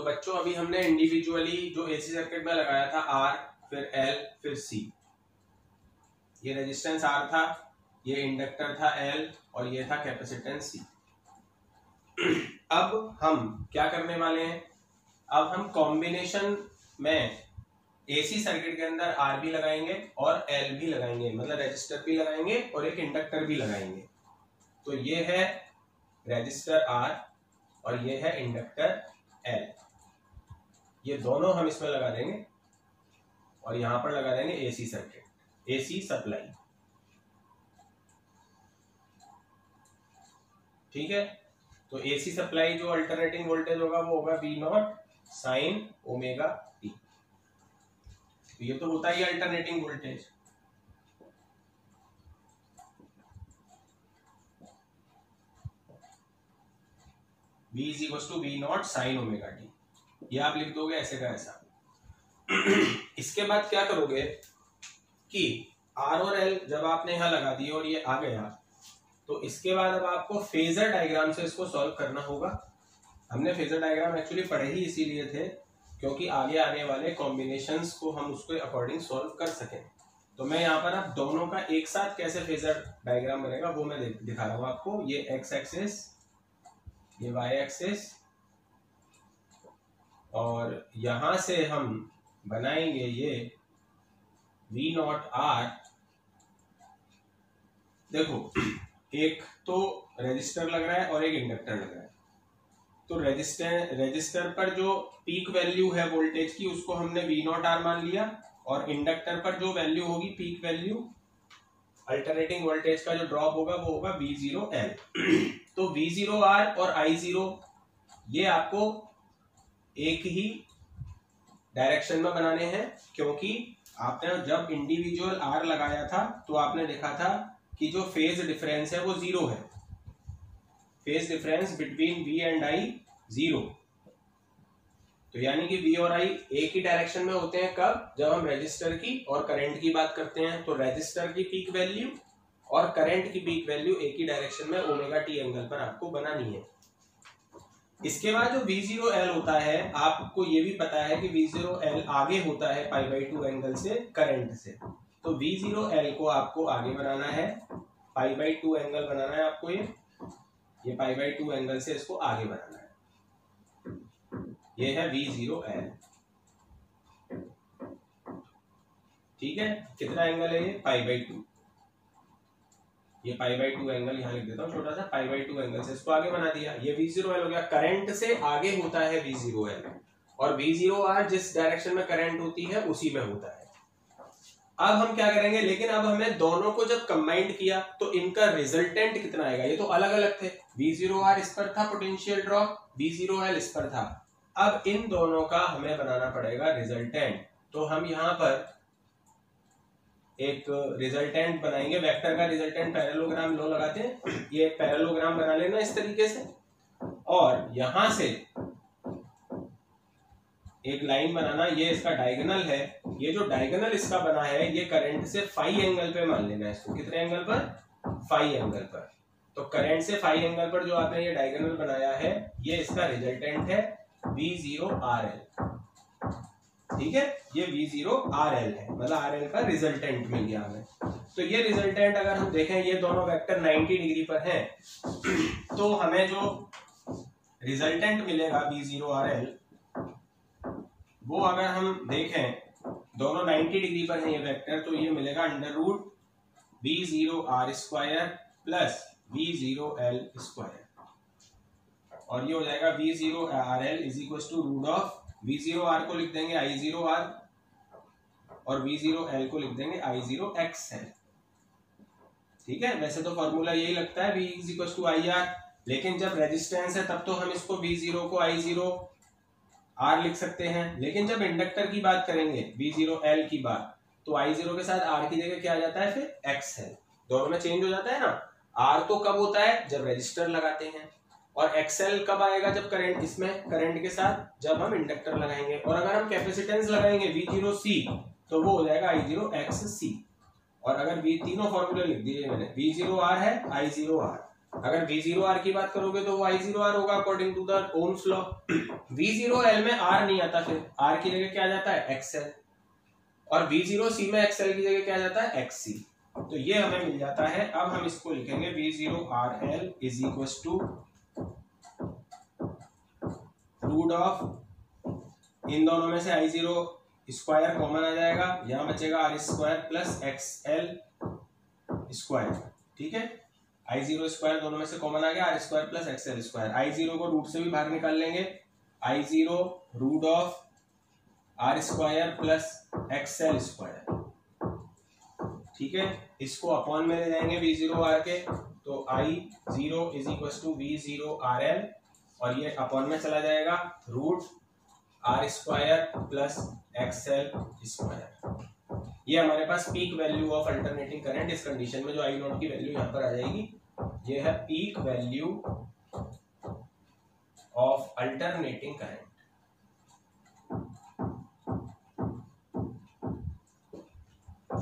तो बच्चों अभी हमने इंडिविजुअली जो एसी सर्किट में लगाया था आर, फिर एल, फिर सी, ये रेजिस्टेंस आर था, ये इंडक्टर था एल और ये था कैपेसिटेंस सी। अब हम क्या करने वाले हैं, अब हम कॉम्बिनेशन में एसी सर्किट के अंदर आर भी लगाएंगे और एल भी लगाएंगे, मतलब रेजिस्टर भी लगाएंगे और एक इंडक्टर भी लगाएंगे। तो ये है रेजिस्टर आर और ये है इंडक्टर एल, ये दोनों हम इसमें लगा देंगे और यहां पर लगा देंगे एसी सर्किट, एसी सप्लाई। ठीक है, तो एसी सप्लाई जो अल्टरनेटिंग वोल्टेज होगा वो होगा V naught sine omega t. तो ये तो होता ही alternating voltage. V is equal to V naught sine omega t, ये आप लिख दोगे ऐसे का ऐसा। इसके बाद क्या करोगे कि R और L जब आपने यहां लगा दिए और ये आ गया, तो इसके बाद अब आपको फेजर डायग्राम से इसको सॉल्व करना होगा। हमने फेजर डायग्राम एक्चुअली पढ़े ही इसीलिए थे क्योंकि आगे आने वाले कॉम्बिनेशंस को हम उसके अकॉर्डिंग सॉल्व कर सकें। तो मैं यहाँ पर अब दोनों का एक साथ कैसे फेजर डायग्राम बनेगा वो मैं दिखा रहा हूँ आपको। ये एक्स एक्सिस, ये वाई एक्सिस, और यहां से हम बनाएंगे ये V नॉट आर। देखो एक तो रेजिस्टर लग रहा है और एक इंडक्टर लग रहा है, तो रेजिस्टर पर जो पीक वैल्यू है वोल्टेज की उसको हमने V नॉट आर मान लिया, और इंडक्टर पर जो वैल्यू होगी पीक वैल्यू अल्टरनेटिंग वोल्टेज का जो ड्रॉप होगा वो होगा V0L। तो V0R और I0 ये आपको एक ही डायरेक्शन में बनाने हैं, क्योंकि आपने जब इंडिविजुअल R लगाया था तो आपने देखा था कि जो फेज डिफरेंस है वो 0 है, phase difference between V and I 0। तो यानी कि V और I एक ही डायरेक्शन में होते हैं कब, जब हम रेजिस्टर की और करंट की बात करते हैं। तो रेजिस्टर की पीक वैल्यू और करंट की पीक वैल्यू एक ही डायरेक्शन में ओमेगा टी एंगल पर आपको बनानी है। इसके बाद जो V0L होता है, आपको ये भी पता है कि V0L आगे होता है π/2 एंगल से करंट से। तो V0L को आपको आगे बनाना है, π/2 एंगल बनाना है आपको, ये π/2 एंगल से इसको आगे बनाना है। ये है V0L। ठीक है, कितना एंगल है ये, π/2। ये π/2 एंगल यहां लिख देता हूं छोटा सा, π/2 एंगल से इसको आगे बना दिया। ये V0L हो गया, करंट से आगे होता है V0L, और V0R जिस डायरेक्शन में करंट होती है उसी में होता है। अब हम क्या करेंगे, लेकिन अब हमें दोनों को जब कंबाइंड किया तो इनका रिजल्टेंट कितना आएगा। ये तो अलग अलग थे, V0R इस पर था पोटेंशियल ड्रॉप, V0L इस पर था। अब इन दोनों का हमें बनाना पड़ेगा रिजल्टेंट। तो हम यहां पर एक रिजल्टेंट बनाएंगे, वेक्टर का रिजल्टेंट पैरेललोग्राम लो लगाते हैं, ये पैरेललोग्राम बना लेना इस तरीके से, और यहां से एक लाइन बनाना, ये इसका डायगोनल है। ये जो डायगोनल इसका बना है ये करंट से फाई एंगल पे मान लेना है इसको। कितने एंगल पर, फाई एंगल पर। तो करंट से फाई एंगल पर जो आपने ये डायगोनल बनाया है ये इसका रिजल्टेंट है V0RL। ठीक है, ये V0RL है, मतलब RL का रिजल्टेंट मिल गया हमें। तो ये रिजल्टेंट अगर हम देखें, ये दोनों वेक्टर 90 डिग्री पर हैं, तो हमें जो रिजल्टेंट मिलेगा V0RL वो अगर हम देखें दोनों 90 डिग्री पर हैं ये वेक्टर, तो ये मिलेगा √ V0R² प्लस V0L स्क्वायर, और ये हो जाएगा V0RL is equal to √ V0R को लिख देंगे I0R और V0L को लिख देंगे I0XL। ठीक है, वैसे तो फॉर्मूला यही लगता है V is equal to IR, लेकिन जब रेजिस्टेंस है तब तो हम इसको V0 को I0R लिख सकते हैं, लेकिन जब इंडक्टर की बात करेंगे V0L की बात, तो I0 के साथ R की जगह क्या आ जाता है, फिर XL। दोनों में चेंज हो जाता है ना। R तो कब होता है, जब रेजिस्टर लगाते हैं, और XL कब आएगा, जब करंट, इसमें करंट के साथ जब हम इंडक्टर लगाएंगे। और अगर हम कैपेसिटेंस लगाएंगे V0C तो वो हो जाएगा I0XC। और अगर तीनों फॉर्मूले लिख दिए मैंने, V0R है I0R, अगर V0R की बात करोगे तो वो I0R होगा according to the Ohm's law. V0L में R नहीं आता, फिर R की जगह क्या जाता है XL, और V0C में XL की जगह क्या जाता है XC। तो ये हमें मिल जाता है। अब हम इसको लिखेंगे V0RL is equal to root of, इन दोनों में से I0 स्क्वायर कॉमन आ जाएगा, यहां बचेगा R square plus XL square. ठीक है, I0 स्क्वायर दोनों में से कॉमन आ गया, R square plus XL square. I0 को रूट से भी बाहर निकाल लेंगे, I0 root of R square plus XL square. ठीक है, इसको अपॉन में ले जाएंगे V0R के, तो I0 is equal to V0RL, और ये अपॉन में चला जाएगा root R square plus XL square. ये हमारे पास peak value of alternating current इस कंडीशन में, जो आई नॉट की वैल्यू यहाँ पर आ जाएगी, ये है peak value of alternating current.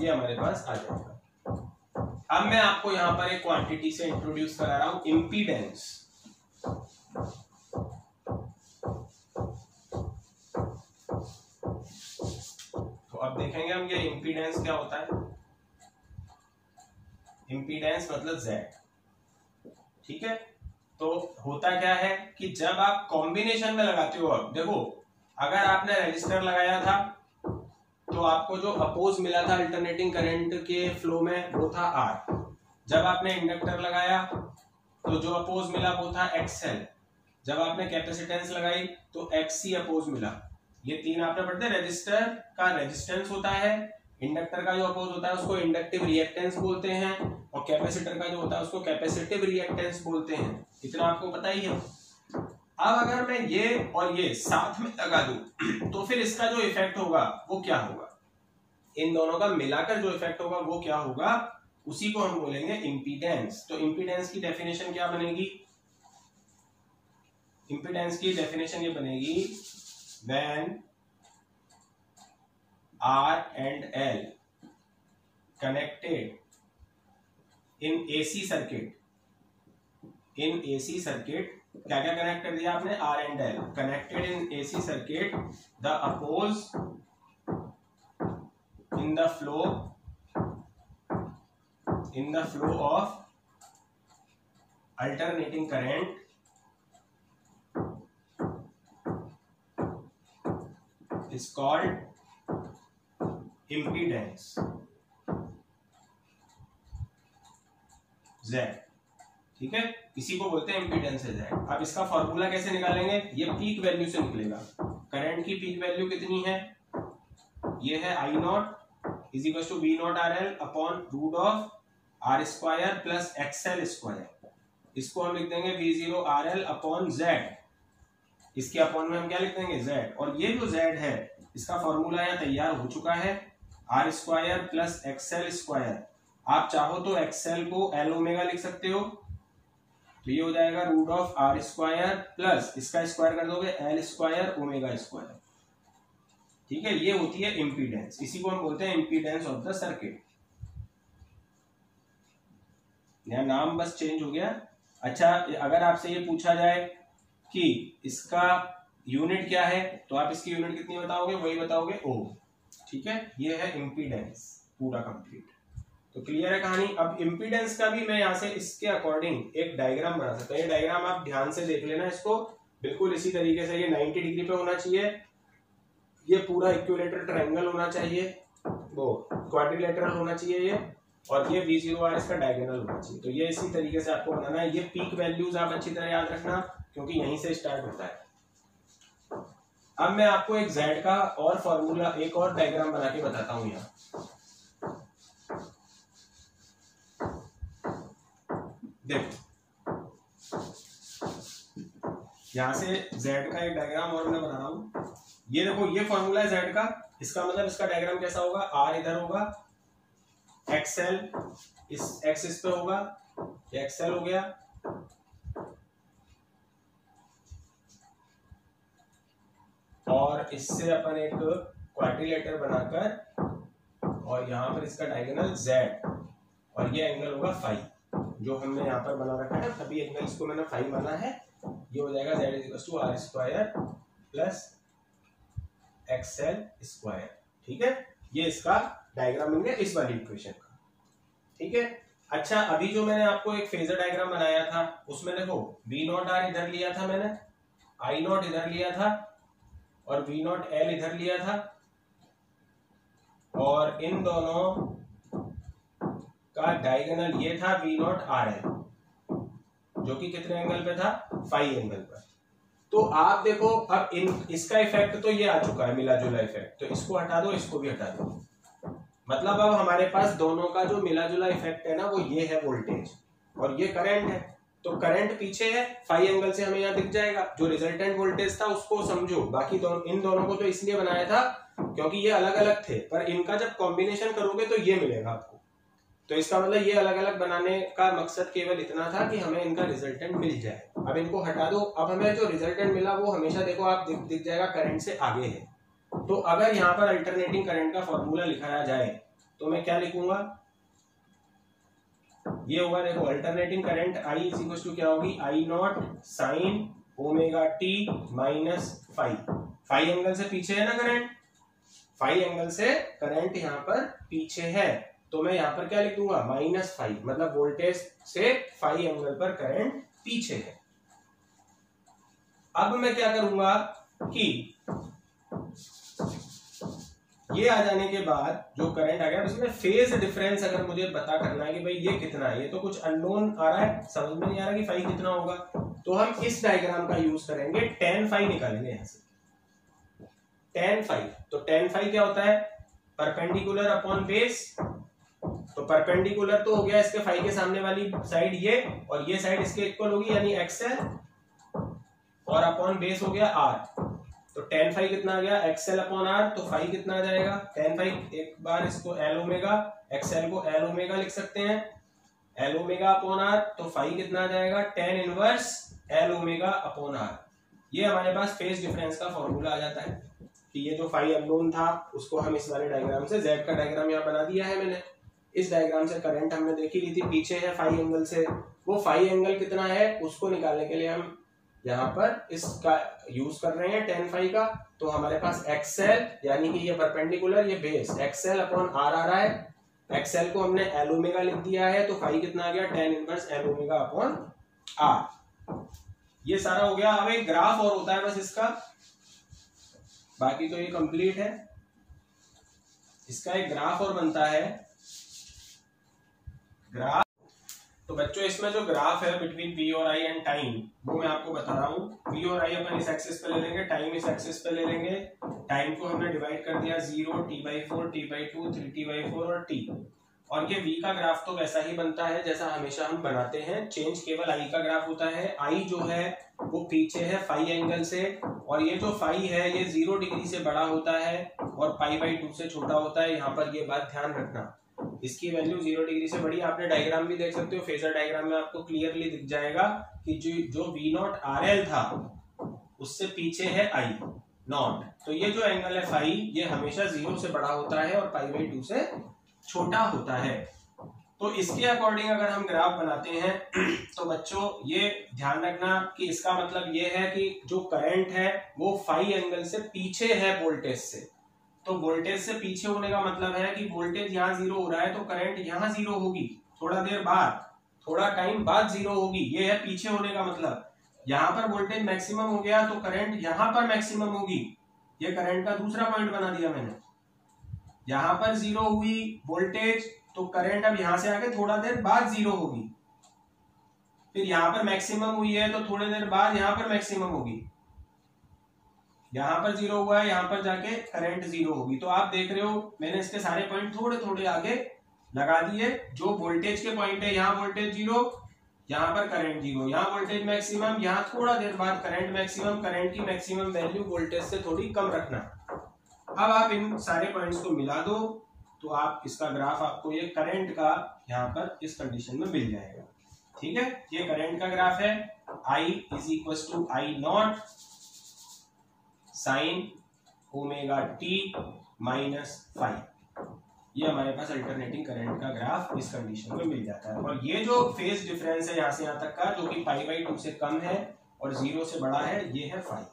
ये हमारे पास आ जाएगा। अब मैं आपको यहां पर एक क्वांटिटी से इंट्रोड्यूस करा रहा हूं, इम्पीडेंस। तो अब देखेंगे हम ये इम्पीडेंस क्या होता है। इम्पीडेंस मतलब Z। ठीक है, तो होता क्या है कि जब आप कॉम्बिनेशन में लगाते हो, अब देखो अगर आपने रजिस्टर लगाया था तो आपको जो अपोज मिला था अल्टरनेटिंग करंट के फ्लो में वो था R। जब आपने इंडक्टर लगाया तो जो अपोज मिला वो था XL। जब आपने कैपेसिटेंस लगाई तो XC अपोज मिला। ये तीन आपने पढ़ते, रजिस्टर का रेजिस्टेंस होता है, इंडक्टर का जो अपोज होता है उसको इंडक्टिव रिएक्टेंस बोलते हैं, और कैपेसिटर का जो होता है उसको कैपेसिटिव रिएक्टेंस बोलते हैं। इतना आपको पता ही है। अब अगर मैं ये और ये साथ में लगा दूं तो फिर इसका जो इफेक्ट होगा वो क्या होगा, इन दोनों का मिलाकर जो इफेक्ट होगा वो क्या होगा, उसी को हम बोलेंगे इम्पीडेंस। तो इम्पीडेंस की डेफिनेशन क्या बनेगी, इम्पीडेंस की डेफिनेशन ये बनेगी, when R and L connected in AC circuit, in AC circuit क्या क्या कनेक्ट कर दिया आपने, R and L connected in AC circuit, the oppose in the flow of alternating current is called impedance Z। ठीक है, इसी को बोलते हैं इम्पीडेंस है Z। अब इसका फॉर्मूला कैसे निकालेंगे, ये पीक वैल्यू से निकलेगा। करंट की पीक वैल्यू कितनी है, ये है I not is equal to V not RL upon root of R square plus XL square. इसको हम लिख देंगे V0 RL अपॉन Z। इसके अपॉन में हम क्या लिख देंगे, Z। और ये जो Z है इसका फॉर्मूला यहाँ तैयार हो चुका है, R square plus XL square. आप चाहो तो XL को L ओमेगा लिख सकते हो, तो ये हो जाएगा root of R square plus इसका स्क्वायर कर दोगे L स्क्वायर ओमेगा स्क्वायर। ठीक है, ये होती है इम्पीडेंस। इसी को हम बोलते हैं इम्पीडेंस ऑफ द सर्किट। यह नाम बस चेंज हो गया। अच्छा, अगर आपसे ये पूछा जाए कि इसका यूनिट क्या है, तो आप इसकी यूनिट कितनी बताओगे, वही बताओगे ओम। ठीक है, ये है इम्पीडेंस पूरा कंप्लीट। तो क्लियर है कहानी। अब इम्पीडेंस का भी मैं यहाँ से इसके अकॉर्डिंग एक डायग्राम बना सकता हूँ। ये डायग्राम आप ध्यान से देख लेना, इसको बिल्कुल इसी तरीके से। ये 90 डिग्री पे होना चाहिए, ये पूरा इक्विलेटरल ट्रायंगल होना चाहिए, वो क्वाड्रिलेटरल होना चाहिए ये, और ये V0R इसका डायगोनल होना चाहिए। तो ये इसी तरीके से आपको बनाना है। ये पीक वैल्यूज आप अच्छी तरह याद रखना, क्योंकि यहीं से स्टार्ट होता है। अब मैं आपको एक Z का और फॉर्मूला, एक और डायग्राम बना के बताता हूं। यहाँ देखो, यहां से Z का एक डायग्राम और मैं बना रहा हूं। ये देखो, ये फॉर्मूला है Z का। इसका मतलब इसका डायग्राम कैसा होगा, R इधर होगा, XL इस एक्सिस पे होगा, ये XL हो गया, और इससे अपन एक क्वाड्रिलेटर बनाकर, और यहां पर इसका डायगोनल Z, और ये एंगल होगा फाई। जो हमने यहाँ पर बना रखा है, सभी एंगल्स को मैंने फाई माना है, ये हो जाएगा z equal to R square plus XL square. ठीक है, ये इसका डायग्राम बन गया इस वाली इक्वेशन का। ठीक है, अच्छा अभी जो मैंने आपको एक फेजर डायग्राम बनाया था उसमें देखो V नॉट आर इधर लिया था मैंने, I नॉट इधर लिया था और V नॉट L इधर लिया था, और इन दोनों का डायगोनल ये था V नॉट आर एल, जो कि कितने एंगल पे था, फाई एंगल पर। तो आप देखो अब इसका इफेक्ट तो ये आ चुका है, मिला जुला इफेक्ट, तो इसको हटा दो, इसको भी हटा दो, मतलब अब हमारे पास दोनों का जो मिला जुला इफेक्ट है ना वो ये है वोल्टेज और ये करंट है। तो करंट पीछे है, फाई एंगल से हमें यहाँ दिख जाएगा, जो रिजल्टेंट वोल्टेज था उसको समझो। बाकी इन दोनों को तो इसलिए बनाया था क्योंकि ये अलग अलग थे, पर इनका जब कॉम्बिनेशन करोगे तो ये मिलेगा आपको। तो इसका मतलब ये अलग अलग बनाने का मकसद केवल इतना था कि हमें इनका रिजल्टेंट मिल जाए। अब इनको हटा दो, अब हमें जो रिजल्टेंट मिला वो हमेशा देखो आप दिख जाएगा करंट से आगे है। तो अगर यहाँ पर अल्टरनेटिंग करंट का फॉर्मूला लिखाया जाए तो मैं क्या लिखूंगा, ये होगा देखो alternating current I is equal to क्या होगी, I not sine omega T minus phi. Phi angle से पीछे है ना करंट, फाई एंगल से करंट यहाँ पर पीछे है, तो मैं यहाँ पर क्या लिख दूंगा, माइनस फाई, मतलब वोल्टेज से फाई एंगल पर करंट पीछे है। अब मैं क्या करूंगा कि ये आ जाने के बाद जो करंट आ गया उसमें फेज डिफरेंस अगर मुझे पता करना है कि भाई ये कितना है, ये तो कुछ अननोन आ रहा है, समझ में नहीं आ रहा कि फाई कितना होगा, तो हम इस डायग्राम का यूज करेंगे, टेन फाई निकालेंगे यहाँ से। टेन फाई, तो टेन फाई क्या होता है, परपेंडिकुलर अपॉन बेस। तो परपेंडिकुलर तो हो गया इसके फाई के सामने वाली साइड ये, और ये साइड इसके इक्वल होगी यानी एक्सएल, और अपॉन बेस हो गया आर। तो टेन फाई कितना आ गया, एक्सएल अपॉन आर, तो फाई कितना आ जाएगा, टेन फाई, एक बार इसको एल ओमेगा, एक्सएल को एल ओमेगा लिख सकते हैं, एल ओमेगा अपॉन आर, तो फाई कितना आ जाएगा, tan inverse L omega upon R. ये हमारे पास फेज डिफरेंस का फॉर्मूला आ जाता है कि ये जो फाई अननोन था उसको हम इस वाले डायग्राम से, जेड का डायग्राम यहाँ बना दिया है मैंने, इस डायग्राम से करंट हमने देखी ली थी पीछे है फाई एंगल से, वो फाई एंगल कितना है उसको निकालने के लिए हम यहाँ पर इसका यूज कर रहे हैं टेन फाई का। तो हमारे पास एक्सएल यानी कि ये परपेंडिकुलर, ये बेस, एक्सएल अपॉन आर आ रहा है, एक्सएल को हमने एल ओमेगा लिख दिया है, तो फाई कितना आ गया, tan inverse L omega upon R. ये सारा हो गया। अब एक ग्राफ और होता है बस इसका, बाकी तो ये कंप्लीट है। इसका एक ग्राफ और बनता है, ग्राफ। तो बच्चों इसमें जो ग्राफ है बिटवीन V और I एंड टाइम, वो मैं आपको बता रहा हूँ। V और I अपन इस एक्सिस पे ले लेंगे, टाइम इस एक्सिस पे ले लेंगे। टाइम को हमने डिवाइड कर दिया 0, T/4, T/2, 3T/4 और T। और ये V का ग्राफ तो वैसा ही बनता है जैसा हमेशा हम बनाते हैं, चेंज केवल I का ग्राफ होता है। I जो है वो पीछे है फाई एंगल से, और ये जो फाई है ये 0 डिग्री से बड़ा होता है और पाई/2 से छोटा होता है। यहाँ पर ये बात ध्यान रखना, इसकी वैल्यू 0 डिग्री से बड़ी। आपने डायग्राम भी देख सकते हो, फेजर डायग्राम में आपको क्लियरली दिख जाएगा कि जो V नॉट RL था उससे पीछे है I नॉट। तो ये जो एंगल है फाई, ये हमेशा 0 से बड़ा होता है और पाई/2 से छोटा होता है। तो इसके अकॉर्डिंग अगर हम ग्राफ बनाते हैं तो बच्चों ये ध्यान रखना कि इसका मतलब ये है कि जो करंट है वो फाई एंगल से पीछे है वोल्टेज से। तो वोल्टेज से पीछे होने का मतलब है कि वोल्टेज यहाँ 0 हो रहा है तो करंट यहाँ 0 होगी, थोड़ा देर बाद, थोड़ा टाइम बाद 0 होगी। ये है पीछे होने का मतलब। यहाँ पर वोल्टेज मैक्सिमम हो गया तो करंट यहाँ पर मैक्सिमम होगी। ये करंट का दूसरा पॉइंट बना दिया मैंने। यहाँ पर 0 हुई वोल्टेज तो करंट अब यहाँ से आके थोड़ा देर बाद 0 होगी। फिर यहाँ पर मैक्सिमम हुई है तो थोड़ी देर बाद यहाँ पर मैक्सिमम होगी। यहाँ पर 0 हुआ है, यहाँ पर जाके करंट 0 होगी। तो आप देख रहे हो मैंने इसके सारे पॉइंट थोड़े थोड़े आगे लगा दिए। जो वोल्टेज के पॉइंट है, यहाँ वोल्टेज 0, यहाँ पर करंट 0, यहाँ वोल्टेज मैक्सिमम, यहाँ थोड़ा देर बाद करंट मैक्सिमम। करंट की मैक्सिमम वैल्यू वोल्टेज से थोड़ी कम रखना। अब आप इन सारे पॉइंट्स को मिला दो तो आप इसका ग्राफ, आपको ये करंट का यहाँ पर इस कंडीशन में मिल जाएगा। ठीक है, ये करंट का ग्राफ है। I is equal to I not sine omega T minus phi. ये हमारे पास अल्टरनेटिंग करंट का ग्राफ इस कंडीशन में मिल जाता है। और ये जो फेज डिफरेंस है यहाँ से यहाँ तक का, जो कि π/2 से कम है और 0 से बड़ा है, ये है फाई।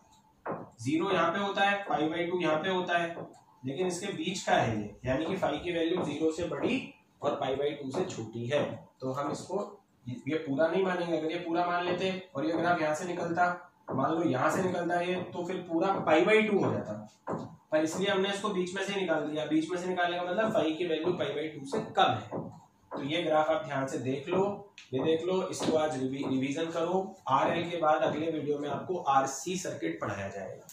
0 यहाँ पे होता है, π/2 यहाँ पे होता है, लेकिन इसके बीच का है ये, यानी कि फाई की वैल्यू 0 से बड़ी और π/2 से छोटी है। तो हम इसको ये पूरा नहीं मानेंगे। अगर ये पूरा मान लेते और ये ग्राफ यहाँ से निकलता, मान लो यहाँ से निकलता है ये, तो फिर पूरा π/2 हो जाता, पर इसलिए हमने इसको बीच में से निकाल दिया। बीच में से निकालने का मतलब फाई की वैल्यू π/2 से कम है। तो ये ग्राफ आप ध्यान से देख लो, ये देख लो, इसको आज रिवीजन करो। RL के बाद अगले वीडियो में आपको RC सर्किट पढ़ाया जाएगा।